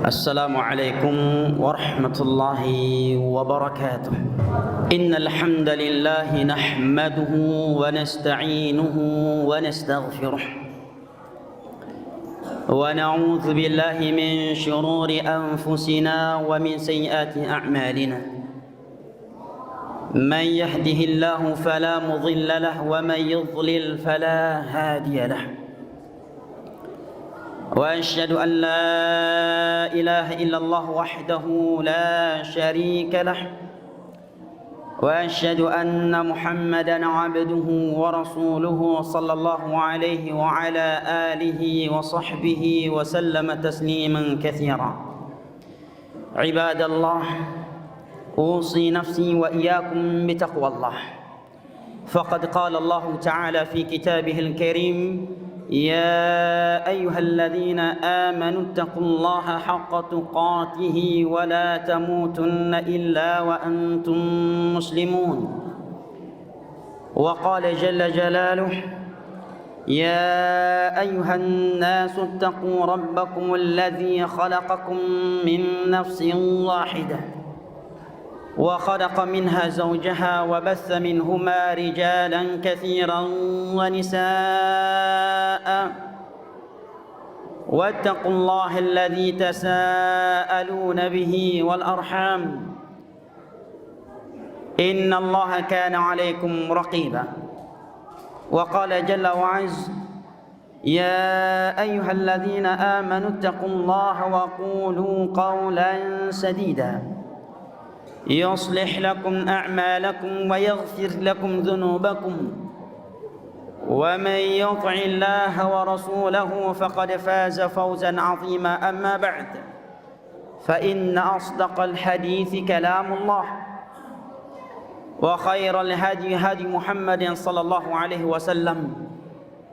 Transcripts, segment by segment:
السلام عليكم ورحمة الله وبركاته. إن الحمد لله نحمده ونستعينه ونستغفره ونعوذ بالله من شرور أنفسنا ومن سيئات أعمالنا. من يهده الله فلا مضل له ومن يضلل فلا هادي له. وأشهد أن لا إله إلا الله وحده لا شريك له. وأشهد أن محمدا عبده ورسوله صلى الله عليه وعلى آله وصحبه وسلم تسليما كثيرا. عباد الله، أوصي نفسي وإياكم بتقوى الله. فقد قال الله تعالى في كتابه الكريم: يا أيها الذين آمنوا اتقوا الله حق تقاته ولا تموتن إلا وأنتم مسلمون. وقال جل جلاله: يا أيها الناس اتقوا ربكم الذي خلقكم من نفس واحدة وخلق منها زوجها وبث منهما رجالا كثيرا ونساء واتقوا الله الذي تساءلون به والأرحام إن الله كان عليكم رقيبا. وقال جل وعز: يا أيها الذين آمنوا اتقوا الله وقولوا قولا سديدا يصلح لكم أعمالكم ويغفر لكم ذنوبكم ومن يطع الله ورسوله فقد فاز فوزا عظيما. أما بعد، فإن أصدق الحديث كلام الله، وخير الهدي هدي محمد صلى الله عليه وسلم،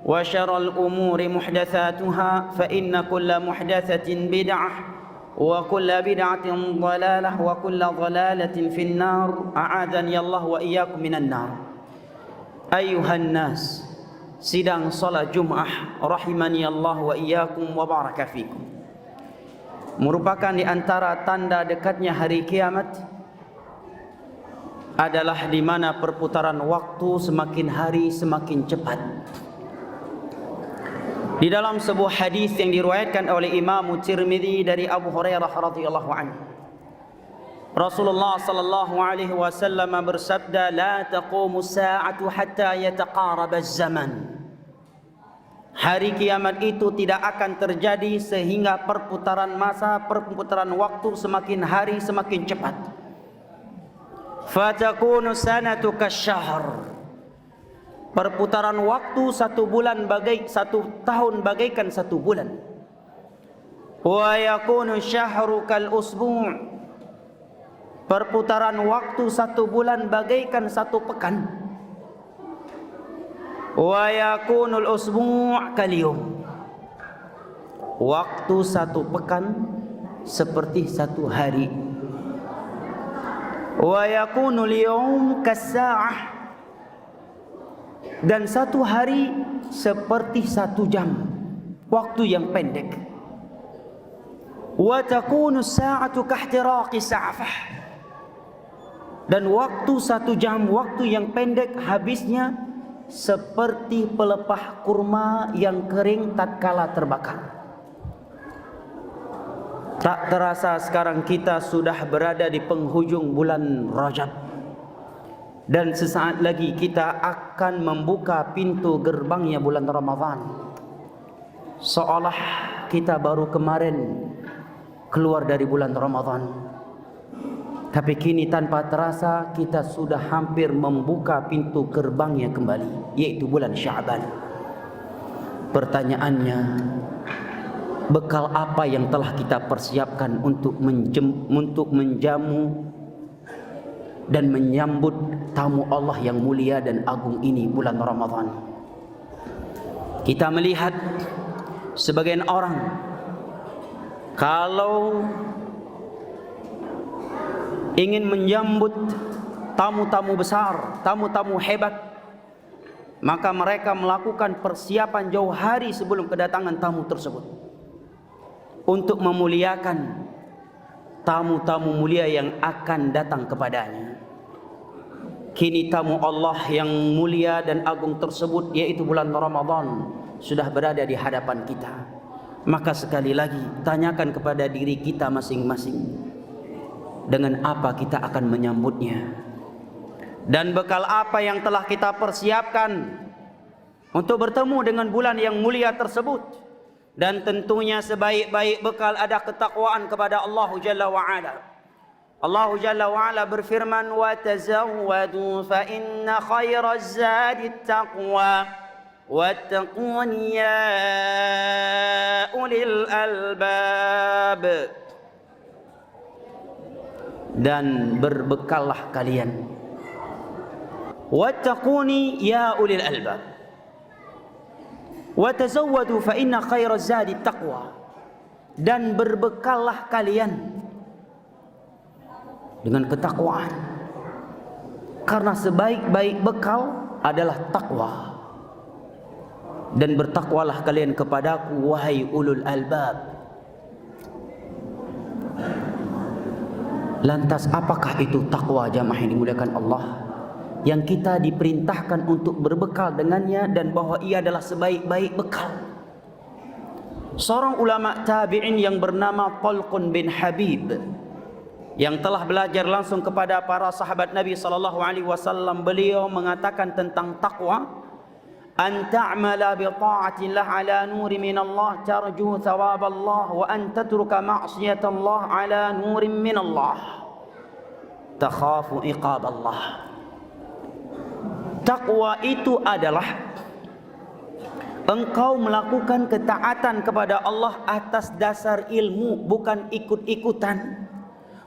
وشر الأمور محدثاتها، فإن كل محدثة بدعة وكل بدعة ضلالة وكل ضلالة في النار. أعاذني الله وإياكم من النار. أيها الناس، sidang salat Jumat rahimani Allah wa iyyakum wa baraka fikum, merupakan di antara tanda dekatnya hari kiamat adalah di mana perputaran waktu semakin hari semakin cepat. Di dalam sebuah hadis yang diriwayatkan oleh Imam Tirmidzi dari Abu Hurairah radhiyallahu anhu, Rasulullah sallallahu alaihi wasallam bersabda: "La taqumu as-sa'atu hatta yataqaraba az-zaman." Hari kiamat itu tidak akan terjadi sehingga perputaran masa, perputaran waktu semakin hari semakin cepat. Fatakunu sanatu kasyahr. Perputaran waktu satu tahun bagaikan satu bulan. Wa yakunu syahru kal usbu'. Perputaran waktu satu bulan bagaikan satu pekan. Wa yakunul usbu' kal yawm. Waktu satu pekan seperti satu hari. Wa yakunul yawm kas-sa'ah. Dan satu hari seperti satu jam, waktu yang pendek. Wa takunu as-sa'atu kahtiraqi sa'fah. Dan waktu satu jam, waktu yang pendek habisnya seperti pelepah kurma yang kering tatkala terbakar. Tak terasa sekarang kita sudah berada di penghujung bulan Rajab. Dan sesaat lagi kita akan membuka pintu gerbangnya bulan Ramadan. Seolah kita baru kemarin keluar dari bulan Ramadan. Tapi kini tanpa terasa kita sudah hampir membuka pintu gerbangnya kembali, yaitu bulan Sya'ban. Pertanyaannya, bekal apa yang telah kita persiapkan untuk menjamu dan menyambut tamu Allah yang mulia dan agung ini, bulan Ramadan? Kita melihat sebagian orang kalau ingin menyambut tamu-tamu besar, tamu-tamu hebat, maka mereka melakukan persiapan jauh hari sebelum kedatangan tamu tersebut. untuk memuliakan tamu-tamu mulia yang akan datang kepadanya. Kini tamu Allah yang mulia dan agung tersebut, yaitu bulan Ramadan, sudah berada di hadapan kita. Maka sekali lagi tanyakan kepada diri kita masing-masing, dengan apa kita akan menyambutnya, dan bekal apa yang telah kita persiapkan untuk bertemu dengan bulan yang mulia tersebut. Dan tentunya sebaik-baik bekal ada ketakwaan kepada Allah Jalla wa'ala. Allah Jalla wa'ala berfirman, wa tazawwadu fa inna khairaz zadi taqwa wattaquni ya ulil albab. Dan berbekallah kalian, wattaquni ya ulil albab, wa tazawwadu fa inna khairaz zadi taqwa. Dan berbekallah kalian dengan ketakwaan, karena sebaik-baik bekal adalah takwa. Dan bertakwalah kalian kepadaku, wahai ulul albab. Lantas apakah itu takwa, jamaah yang dimuliakan Allah, yang kita diperintahkan untuk berbekal dengannya, dan bahwa ia adalah sebaik-baik bekal? Seorang ulama tabi'in yang bernama Talqun bin Habib, yang telah belajar langsung kepada para sahabat Nabi SAW, beliau mengatakan tentang takwa, an ta'mala bi ta'atillah ala nuri minallah tarju thawaballah, wa an tatruka ma'siyatallah ala nurin minallah takhafu iqaballah. Takwa itu adalah engkau melakukan ketaatan kepada Allah atas dasar ilmu, bukan ikut-ikutan.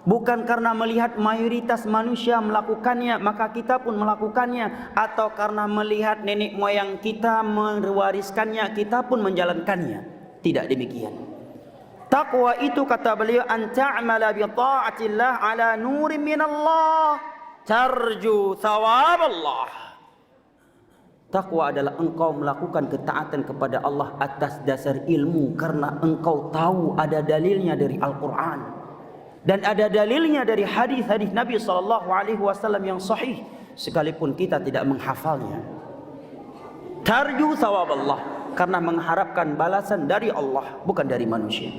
Bukan karena melihat mayoritas manusia melakukannya maka kita pun melakukannya, atau karena melihat nenek moyang kita mewariskannya kita pun menjalankannya. Tidak demikian. Takwa itu, kata beliau, an ta'mala bi ta'atillah ala nurin minallah tarju thawaballah. Takwa adalah engkau melakukan ketaatan kepada Allah atas dasar ilmu, karena engkau tahu ada dalilnya dari Al-Quran dan ada dalilnya dari hadis-hadis Nabi SAW yang sahih, sekalipun kita tidak menghafalnya. Tarju thawaballah, karena mengharapkan balasan dari Allah, bukan dari manusia.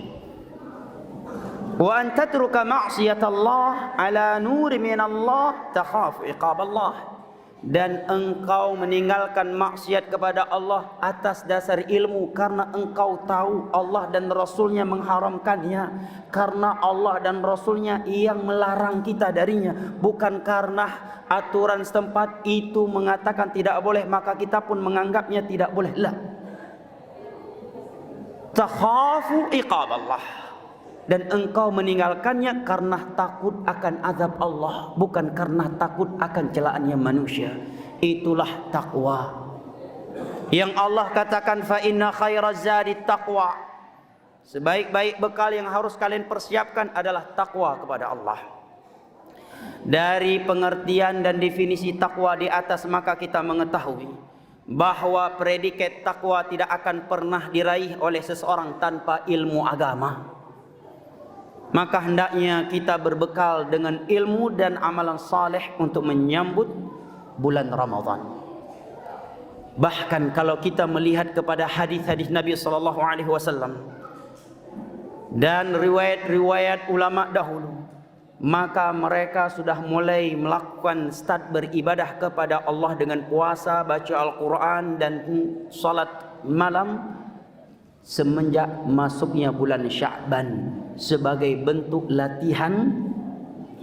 Wa an tatruka ma'siyatallah ala nuri minallah takhafu iqaballah. Dan engkau meninggalkan maksiat kepada Allah atas dasar ilmu, karena engkau tahu Allah dan Rasulnya mengharamkannya, karena Allah dan Rasulnya yang melarang kita darinya, bukan karena aturan setempat itu mengatakan tidak boleh maka kita pun menganggapnya tidak boleh. La, takhafu iqaballah. Dan engkau meninggalkannya karena takut akan azab Allah, bukan karena takut akan celaannya manusia. Itulah takwa yang Allah katakan, fa inna khairaz zadi taqwa. Sebaik-baik bekal yang harus kalian persiapkan adalah takwa kepada Allah. Dari pengertian dan definisi takwa di atas, maka kita mengetahui bahwa predikat takwa tidak akan pernah diraih oleh seseorang tanpa ilmu agama. Maka hendaknya kita berbekal dengan ilmu dan amalan saleh untuk menyambut bulan Ramadan. Bahkan kalau kita melihat kepada hadis-hadis Nabi SAW dan riwayat-riwayat ulama dahulu, maka mereka sudah mulai melakukan start beribadah kepada Allah dengan puasa, baca Al-Quran dan salat malam semenjak masuknya bulan Sya'ban, sebagai bentuk latihan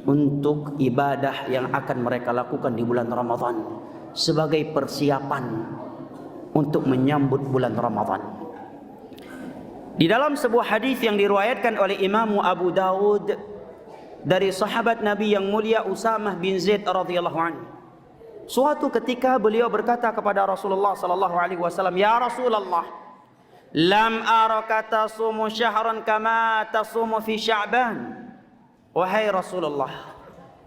untuk ibadah yang akan mereka lakukan di bulan Ramadan, sebagai persiapan untuk menyambut bulan Ramadan. Di dalam sebuah hadis yang diriwayatkan oleh Imam Abu Dawud dari sahabat Nabi yang mulia Usamah bin Zaid radhiyallahu anhu, suatu ketika beliau berkata kepada Rasulullah sallallahu alaihi wasallam, "Ya Rasulullah, lam araka tasumu syahran kama tasumu fi Sya'ban." Wahai Rasulullah,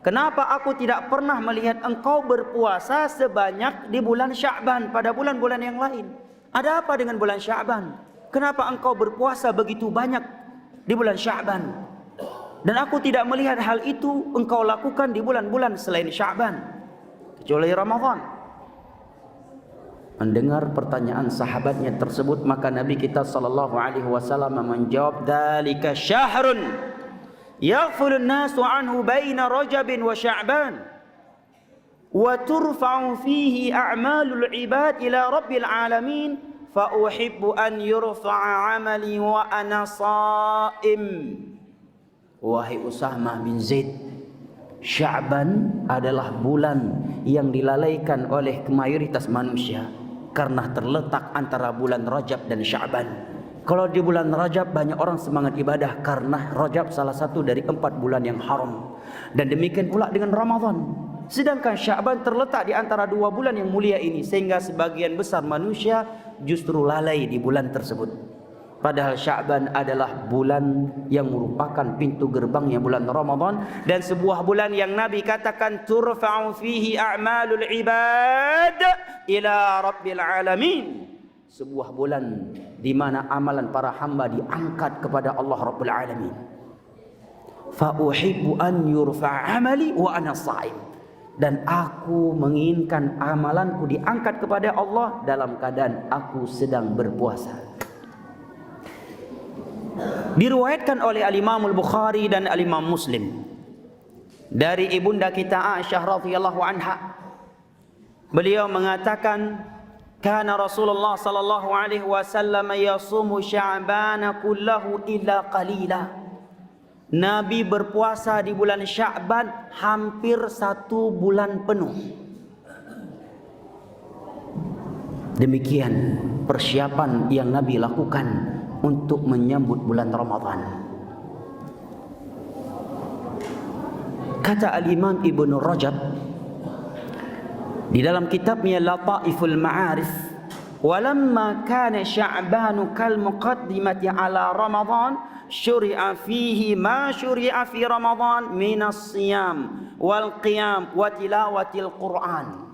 kenapa aku tidak pernah melihat engkau berpuasa sebanyak di bulan Sya'ban pada bulan-bulan yang lain? Ada apa dengan bulan Sya'ban? Kenapa engkau berpuasa begitu banyak di bulan Sya'ban. Dan aku tidak melihat hal itu engkau lakukan di bulan-bulan selain Sya'ban, kecuali Ramadan. Mendengar pertanyaan sahabatnya tersebut, maka Nabi kita sallallahu alaihi wasallam menjawab, "Dzalika syahrun yaghfulun nasu anhu baina Rajabin wa Sya'ban wa turfa'u fihi a'malul ibad ila rabbil alamin fa uhibbu an yurfa'a 'amali wa ana sha'im." Wahai Usamah bin Zaid, Sya'ban adalah bulan yang dilalaikan oleh mayoritas manusia karena terletak antara bulan Rajab dan Sya'ban. Kalau di bulan Rajab banyak orang semangat ibadah karena Rajab salah satu dari 4 bulan yang haram. Dan demikian pula dengan Ramadan. Sedangkan Sya'ban terletak di antara 2 bulan yang mulia ini, sehingga sebagian besar manusia justru lalai di bulan tersebut. Padahal Sya'ban adalah bulan yang merupakan pintu gerbangnya bulan Ramadan, dan sebuah bulan yang Nabi katakan turfa'u fihi a'malul ibad ila rabbil alamin. Sebuah bulan di mana amalan para hamba diangkat kepada Allah Rabbul Alamin. Fa uhibbu an yurfa'a amali wa ana sha'im. Dan aku menginginkan amalanku diangkat kepada Allah dalam keadaan aku sedang berpuasa. Diriwayatkan oleh Al-Imam Al-Bukhari dan Al-Imam Muslim dari ibunda kita Aisyah radhiyallahu anha, beliau mengatakan, kana Rasulullah sallallahu alaihi wasallam yasumu Sya'ban kullahu illa qalila. Nabi berpuasa di bulan Sya'ban hampir 1 bulan penuh. Demikian persiapan yang Nabi lakukan untuk menyambut bulan Ramadan. Kata Al-Imam Ibnu Rajab di dalam kitabnya Lataiful Ma'arif, walamma kana Sya'ban kal muqaddimati ala Ramadan syuri'a fihi ma syuri'a fi Ramadan minas siyam wal qiyam wa tilawatil Qur'an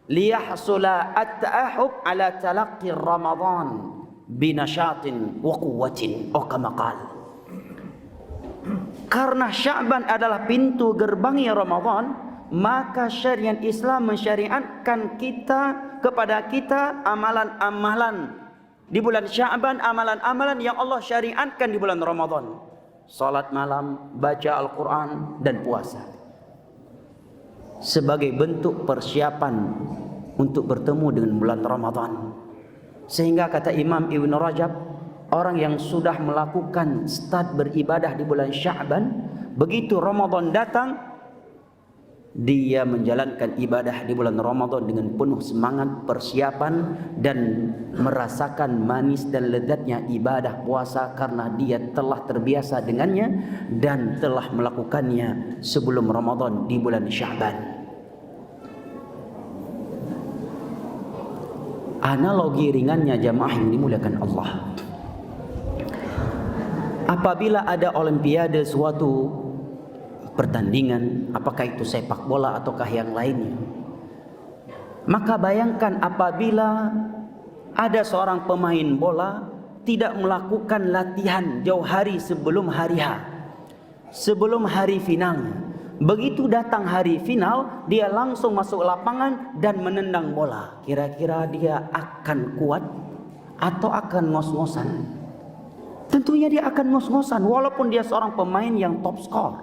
liyahsula at-ta'ahub ala talaqqi Ramadan binasyatin wa quwwatin, oh kama qala. Karena Sya'ban adalah pintu gerbangnya Ramadan, maka syariat Islam mensyariatkan kepada kita amalan-amalan di bulan Sya'ban, amalan-amalan yang Allah syariatkan di bulan Ramadan. Salat malam, baca Al-Quran, dan puasa, sebagai bentuk persiapan untuk bertemu dengan bulan Ramadan. Sehingga kata Imam Ibn Rajab, orang yang sudah melakukan start beribadah di bulan Sya'ban, begitu Ramadan datang, dia menjalankan ibadah di bulan Ramadan dengan penuh semangat, persiapan, dan merasakan manis dan lezatnya ibadah puasa karena dia telah terbiasa dengannya dan telah melakukannya sebelum Ramadan di bulan Sya'ban. Analogi ringannya jamaah yang dimuliakan Allah, apabila ada olimpiade suatu pertandingan, apakah itu sepak bola ataukah yang lainnya, maka bayangkan apabila ada seorang pemain bola tidak melakukan latihan jauh hari sebelum hari H, sebelum hari finalnya. Begitu datang hari final, dia langsung masuk lapangan dan menendang bola. Kira-kira dia akan kuat atau akan ngos-ngosan? Tentunya dia akan ngos-ngosan, walaupun dia seorang pemain yang top skor,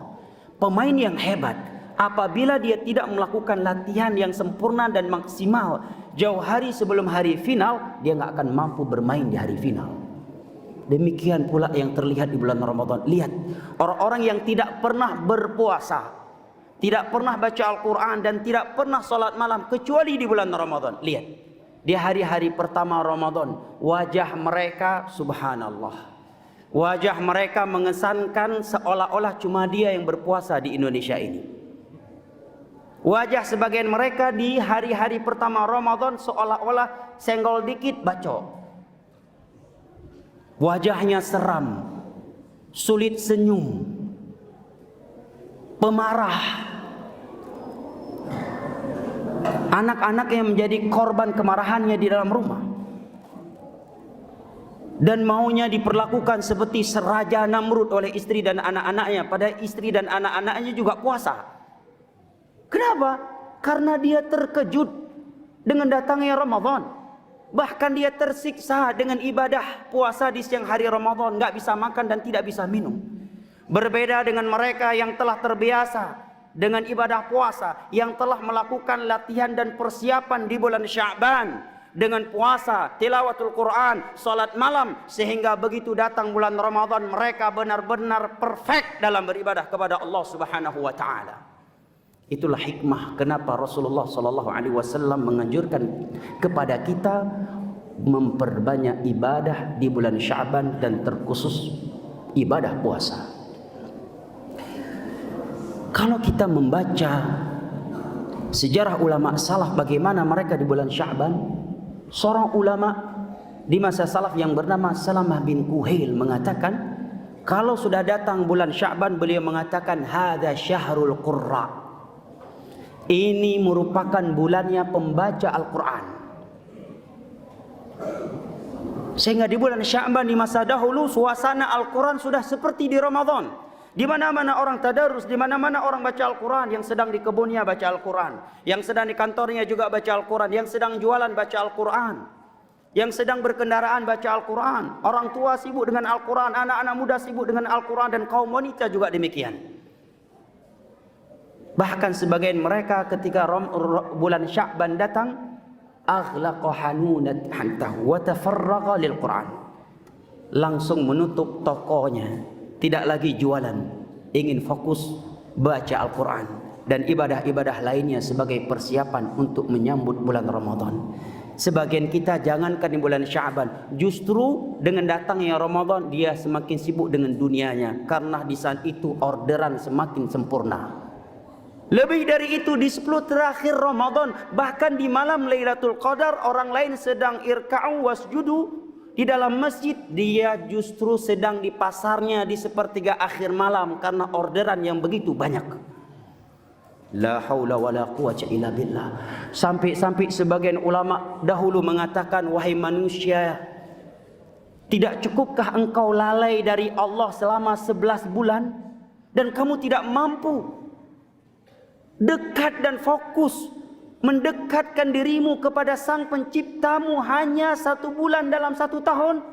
pemain yang hebat. Apabila dia tidak melakukan latihan yang sempurna dan maksimal jauh hari sebelum hari final, dia nggak akan mampu bermain di hari final. Demikian pula yang terlihat di bulan Ramadan. Lihat, orang-orang yang tidak pernah berpuasa, tidak pernah baca Al-Quran, dan tidak pernah sholat malam kecuali di bulan Ramadan. Lihat, di hari-hari pertama Ramadan, wajah mereka subhanallah, wajah mereka mengesankan seolah-olah cuma dia yang berpuasa di Indonesia ini. Wajah sebagian mereka di hari-hari pertama Ramadan seolah-olah senggol dikit bacok. Wajahnya seram, sulit senyum, pemarah. Anak-anak yang menjadi korban kemarahannya di dalam rumah. dan maunya diperlakukan seperti Raja Namrud oleh istri dan anak-anaknya, pada istri dan anak-anaknya juga puasa. Kenapa? Karena dia terkejut dengan datangnya Ramadan. Bahkan dia tersiksa dengan ibadah puasa di siang hari Ramadan, nggak bisa makan dan tidak bisa minum. Berbeda dengan mereka yang telah terbiasa dengan ibadah puasa, yang telah melakukan latihan dan persiapan di bulan Sya'ban dengan puasa, tilawatul Quran, salat malam, sehingga begitu datang bulan Ramadan mereka benar-benar perfect dalam beribadah kepada Allah Subhanahu wa taala. Itulah hikmah kenapa Rasulullah sallallahu alaihi wasallam menganjurkan kepada kita memperbanyak ibadah di bulan Sya'ban dan terkhusus ibadah puasa. Kalau kita membaca sejarah ulama salaf bagaimana mereka di bulan Sya'ban, seorang ulama di masa salaf yang bernama Salamah bin Kuhail mengatakan, kalau sudah datang bulan Sya'ban beliau mengatakan hadza syahrul qurra. Ini merupakan bulannya pembaca Al-Quran. Sehingga di bulan Sya'ban di masa dahulu suasana Al-Quran sudah seperti di Ramadan. Di mana-mana orang tadarus, di mana-mana orang baca Al-Quran. Yang sedang di kebunnya baca Al-Quran, yang sedang di kantornya juga baca Al-Quran, yang sedang jualan baca Al-Quran, yang sedang berkendaraan baca Al-Quran. Orang tua sibuk dengan Al-Quran, anak-anak muda sibuk dengan Al-Quran, dan kaum wanita juga demikian. Bahkan sebagian mereka ketika bulan Sya'ban datang, aghlaqa hanunat hantahu wa tafarraqa lil Quran. Langsung menutup tokonya, tidak lagi jualan, ingin fokus baca Al-Quran dan ibadah-ibadah lainnya sebagai persiapan untuk menyambut bulan Ramadan. Sebagian kita jangankan di bulan Sya'ban, justru dengan datangnya Ramadan dia semakin sibuk dengan dunianya, karena di saat itu orderan semakin sempurna. Lebih dari itu, di 10 terakhir Ramadan, bahkan di malam Lailatul Qadar, orang lain sedang irka'u wasjudu di dalam masjid, dia justru sedang di pasarnya di sepertiga akhir malam karena orderan yang begitu banyak. La haula wala quwwata illa billah. Sampai sebagian ulama dahulu mengatakan, wahai manusia, tidak cukupkah engkau lalai dari Allah selama 11 bulan dan kamu tidak mampu dekat dan fokus mendekatkan dirimu kepada Sang Penciptamu hanya 1 bulan dalam 1 tahun?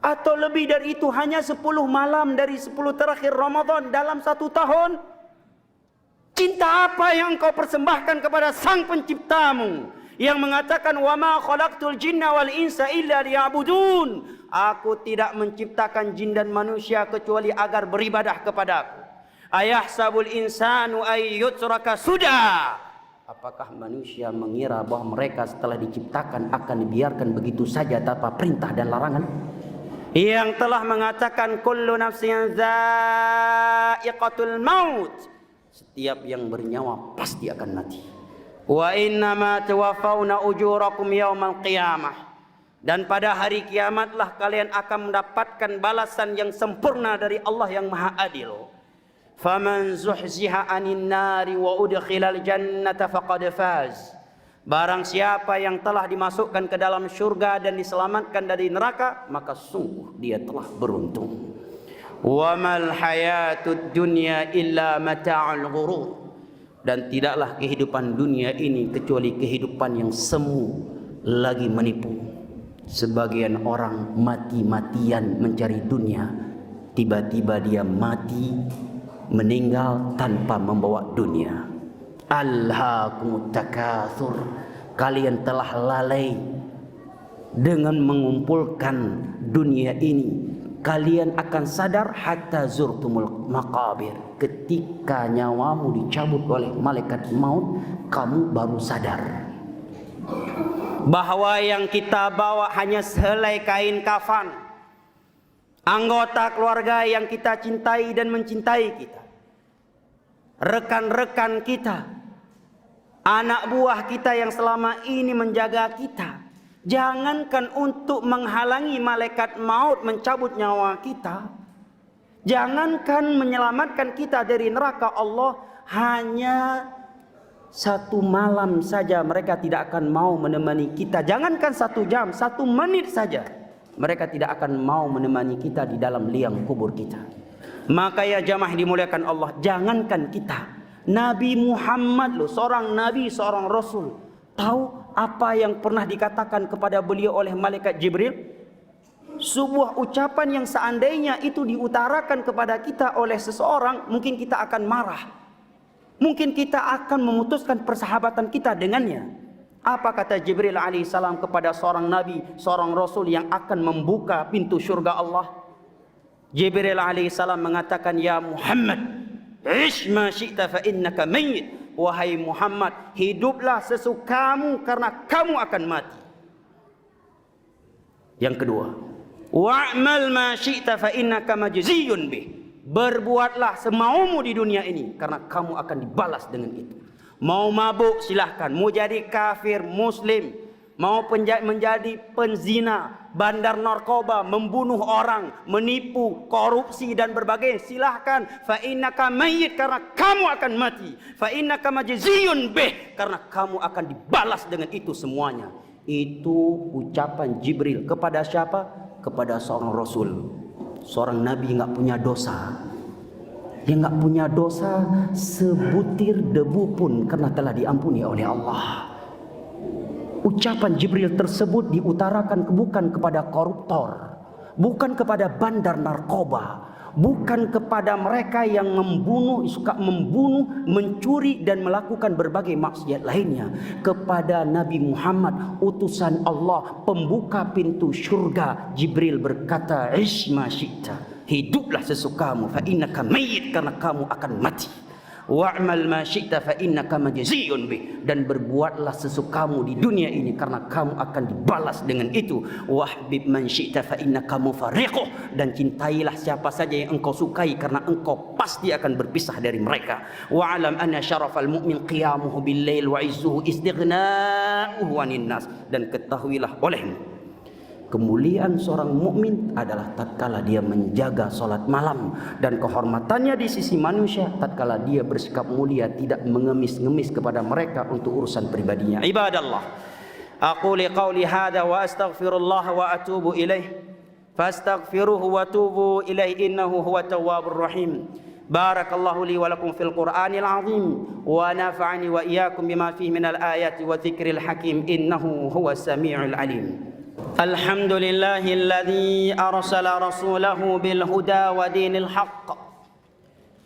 Atau lebih dari itu, hanya 10 malam dari 10 terakhir Ramadan dalam 1 tahun? Cinta apa yang kau persembahkan kepada Sang Penciptamu yang mengatakan, wa ma khalaqtul jinna wal insa illa liya'budun? Aku tidak menciptakan jin dan manusia kecuali agar beribadah kepadaku. Ayahsabul insanu ayyutraka sudah. Apakah manusia mengira bahwa mereka setelah diciptakan akan dibiarkan begitu saja tanpa perintah dan larangan? Yang telah mengatakan kullu nafsin dha'iqatul maut, setiap yang bernyawa pasti akan mati. Wa innama tuwaffawna ujurakum yaumal qiyamah, dan pada hari kiamatlah kalian akan mendapatkan balasan yang sempurna dari Allah yang Maha Adil. Faman zuhziha 'anil nari wa udkhilal jannata faqad faz. Barang siapa yang telah dimasukkan ke dalam surga dan diselamatkan dari neraka, maka sungguh dia telah beruntung. Wa mal hayatud dunya illa mata'ul ghurur. Dan tidaklah kehidupan dunia ini kecuali kehidupan yang semu lagi menipu. Sebagian orang mati-matian mencari dunia, tiba-tiba dia mati, meninggal tanpa membawa dunia. Alhaakumut takatsur, kalian telah lalai dengan mengumpulkan dunia ini. Kalian akan sadar hatta zurtumul maqabir, ketika nyawamu dicabut oleh malaikat maut, kamu baru sadar bahwa yang kita bawa hanya sehelai kain kafan. Anggota keluarga yang kita cintai dan mencintai kita, rekan-rekan kita, anak buah kita yang selama ini menjaga kita. Jangankan untuk menghalangi malaikat maut mencabut nyawa kita, jangankan menyelamatkan kita dari neraka Allah, hanya 1 malam saja mereka tidak akan mau menemani kita. Jangankan 1 jam, 1 menit saja mereka tidak akan mau menemani kita di dalam liang kubur kita. Maka ya jamaah dimuliakan Allah, jangankan kita, Nabi Muhammad loh, seorang nabi, seorang rasul, tahu apa yang pernah dikatakan kepada beliau oleh malaikat Jibril? Sebuah ucapan yang seandainya itu diutarakan kepada kita oleh seseorang, mungkin kita akan marah. Mungkin kita akan memutuskan persahabatan kita dengannya. Apa kata Jibril alaihissalam kepada seorang nabi, seorang rasul yang akan membuka pintu syurga Allah? Jibril alaihissalam mengatakan, ya Muhammad, ish ma syi'ta fa innaka mayyit. Wahai Muhammad, hiduplah sesukamu karena kamu akan mati. Yang kedua, wa'mal ma syi'ta fa innaka majziyun bih. Berbuatlah semaumu di dunia ini karena kamu akan dibalas dengan itu. Mau mabuk silahkan, mau jadi kafir, muslim, mau menjadi penzina, bandar narkoba, membunuh orang, menipu, korupsi dan berbagai, silahkan. Fa innaka mayyit, karena kamu akan mati. Fa innaka majziyun bih, karena kamu akan dibalas dengan itu semuanya. Itu ucapan Jibril kepada siapa? Kepada seorang rasul, seorang nabi yang nggak punya dosa. Yang nggak punya dosa sebutir debu pun karena telah diampuni oleh Allah. Ucapan Jibril tersebut diutarakan bukan kepada koruptor, bukan kepada bandar narkoba, bukan kepada mereka yang membunuh, suka membunuh, mencuri dan melakukan berbagai maksiat lainnya. Kepada Nabi Muhammad, utusan Allah, pembuka pintu syurga, Jibril berkata, ish ma syi'ta, hiduplah sesukamu, fa innaka mayyit, karena kamu akan mati. Wa'mal ma syi'ta fa innaka majziyun bih, dan berbuatlah sesukamu di dunia ini karena kamu akan dibalas dengan itu. Wahbib man syi'ta fa innaka mufariquh, dan cintailah siapa saja yang engkau sukai karena engkau pasti akan berpisah dari mereka. Wa'alam anna syarafal mu'min qiyamuhu bil lail wa izzuhu istighna'uhu 'anil nas, dan ketahuilah olehmu, kemuliaan seorang mukmin adalah tatkala dia menjaga salat malam, dan kehormatannya di sisi manusia tatkala dia bersikap mulia, tidak mengemis-ngemis kepada mereka untuk urusan pribadinya. Ibadallah, aqulu qauli hadza wa astaghfirullah wa atubu ilaih, fastaghfiruhu wa tubu ilaih, innahu huwa tawwabur rahim. Barakallahu li wa lakum fil Qur'anil azim, wa nafa'ani wa iyyakum bima fihi minal ayati wa dzikril hakim, innahu huwas samiul alim. الحمد لله الذي أرسل رسوله بالهدى ودين الحق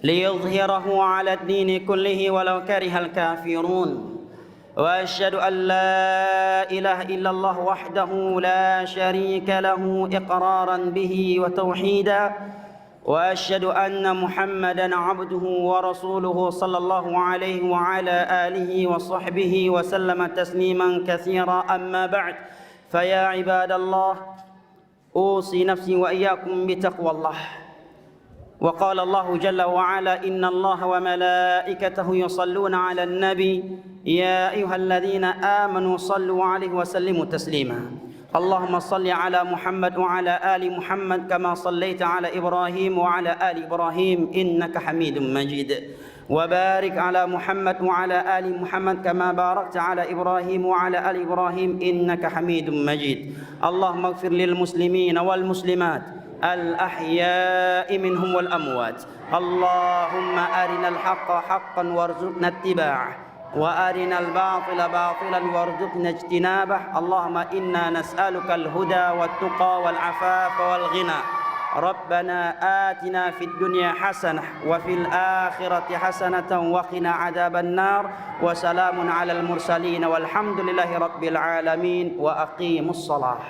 ليظهره على الدين كله ولو كره الكافرون وأشهد أن لا إله إلا الله وحده لا شريك له إقرارا به وتوحيدا وأشهد أن محمدا عبده ورسوله صلى الله عليه وعلى آله وصحبه وسلم تسليما كثيرا أما بعد فيا عباد الله أوصي نفسي وإياكم بتقوى الله. وقال الله جل وعلا إن الله وملائكته يصلون على النبي يا أيها الذين آمنوا صلوا عليه وسلموا تسليما. اللهم صل على محمد وعلى آل محمد كما صليت على إبراهيم وعلى آل إبراهيم إنك حميد مجيد. وبارك على محمد وعلى آل محمد كما باركت على إبراهيم وعلى آل إبراهيم إنك حميد مجيد. اللهم اغفر للمسلمين والمسلمات الأحياء منهم والأموات. اللهم أرنا الحق حقا وارزقنا اتباعه وأرنا الباطل باطلا وارزقنا اجتنابه. اللهم إنا نسألك الهدى والتقى والعفاف والغنى. ربنا آتنا في الدنيا حسنة وفي الآخرة حسنة وقنا عذاب النار. وسلام على المرسلين والحمد لله رب العالمين. وأقيموا الصلاة.